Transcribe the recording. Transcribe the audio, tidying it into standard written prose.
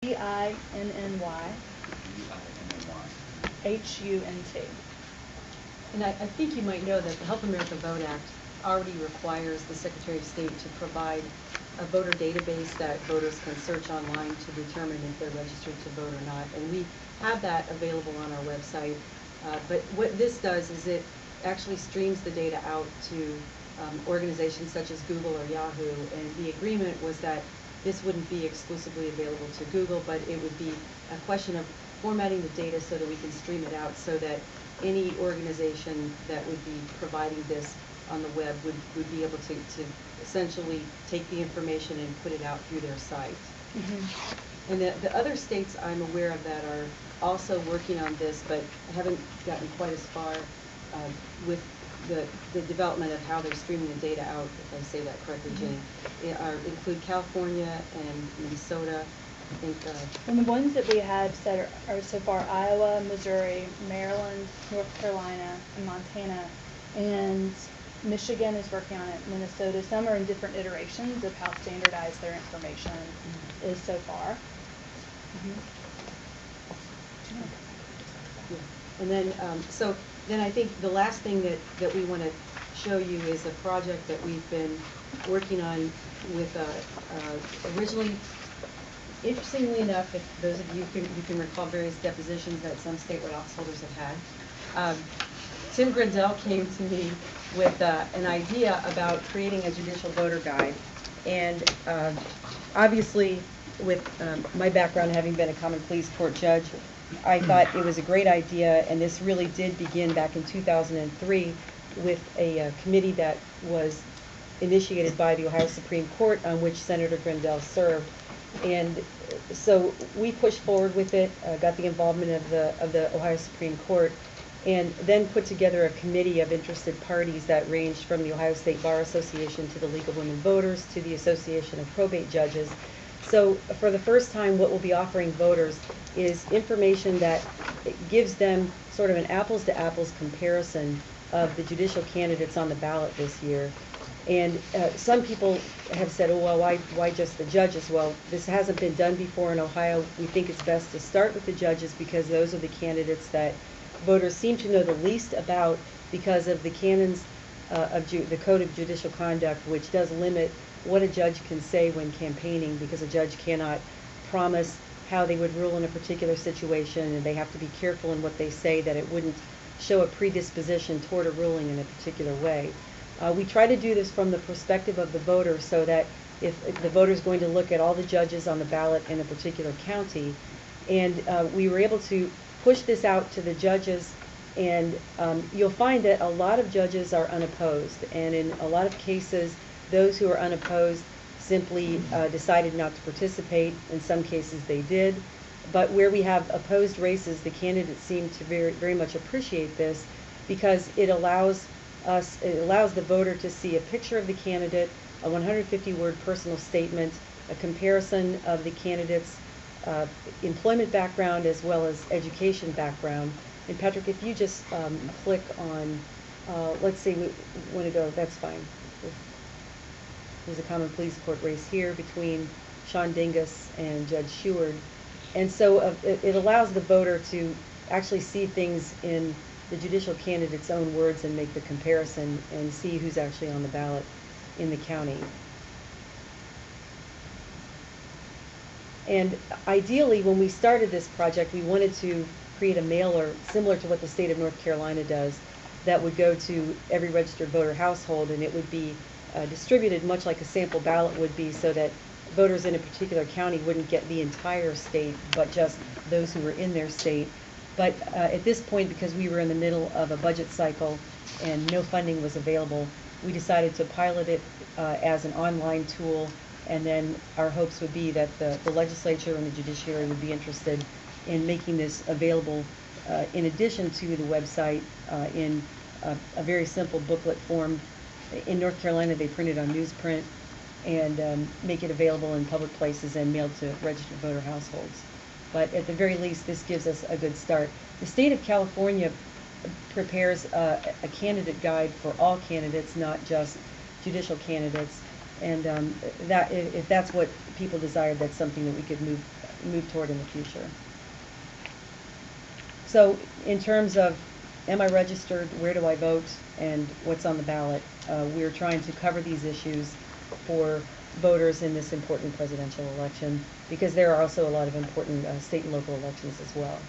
BINNY HUNT. And I think you might know that the Help America Vote Act already requires the Secretary of State to provide a voter database that voters can search online to determine if they're registered to vote or not. And we have that available on our website. But what this does is it actually streams the data out to organizations such as Google or Yahoo. And the agreement was that this wouldn't be exclusively available to Google, but it would be a question of formatting the data so that we can stream it out so that any organization that would be providing this on the web would be able to essentially take the information and put it out through their site. Mm-hmm. And the other states I'm aware of that are also working on this, but haven't gotten quite as far with the development of how they're streaming the data out, if I say that correctly, Jenny, include California and Minnesota. I think, and the ones that we have said are so far Iowa, Missouri, Maryland, North Carolina, and Montana, and Michigan is working on it, Minnesota. Some are in different iterations of how standardized their information is so far. Yeah. And then, so then I think the last thing that we want to show you is a project that we've been working on with originally. Interestingly enough, if those of you can recall various depositions that some statewide office holders have had, Tim Grindell came to me with an idea about creating a judicial voter guide. And obviously, with my background having been a common pleas court judge, I thought it was a great idea, and this really did begin back in 2003 with a committee that was initiated by the Ohio Supreme Court, on which Senator Grindell served. And so we pushed forward with it, got the involvement of the Ohio Supreme Court, and then put together a committee of interested parties that ranged from the Ohio State Bar Association to the League of Women Voters to the Association of Probate Judges. So for the first time, what we'll be offering voters is information that gives them sort of an apples-to-apples comparison of the judicial candidates on the ballot this year. And some people have said, oh, well, why just the judges? Well, this hasn't been done before in Ohio. We think it's best to start with the judges because those are the candidates that voters seem to know the least about because of the canons of the Code of Judicial Conduct, which does limit what a judge can say when campaigning, because a judge cannot promise how they would rule in a particular situation, and they have to be careful in what they say that it wouldn't show a predisposition toward a ruling in a particular way. We try to do this from the perspective of the voter so that if the voter is going to look at all the judges on the ballot in a particular county, and we were able to push this out to the judges, and you'll find that a lot of judges are unopposed, and in a lot of cases those who are unopposed simply decided not to participate. In some cases they did, but where we have opposed races, the candidates seem to very much appreciate this because it allows the voter to see a picture of the candidate, a 150-word personal statement, a comparison of the candidate's employment background as well as education background. And Patrick, if you just click on, let's say we want to go, that's fine. There's a common pleas court race here between Sean Dingus and Judge Sheward. And so it allows the voter to actually see things in the judicial candidate's own words and make the comparison and see who's actually on the ballot in the county. And ideally, when we started this project, we wanted to create a mailer similar to what the state of North Carolina does that would go to every registered voter household, and it would be distributed much like a sample ballot would be, so that voters in a particular county wouldn't get the entire state, but just those who were in their state. But at this point, because we were in the middle of a budget cycle and no funding was available, we decided to pilot it as an online tool, and then our hopes would be that the legislature and the judiciary would be interested in making this available in addition to the website in a very simple booklet form. In North Carolina, they print it on newsprint and make it available in public places and mailed to registered voter households. But at the very least, this gives us a good start. The state of California prepares a candidate guide for all candidates, not just judicial candidates. And that, if that's what people desire, that's something that we could move move toward in the future. So in terms of, am I registered, where do I vote, and what's on the ballot, we're trying to cover these issues for voters in this important presidential election, because there are also a lot of important state and local elections as well.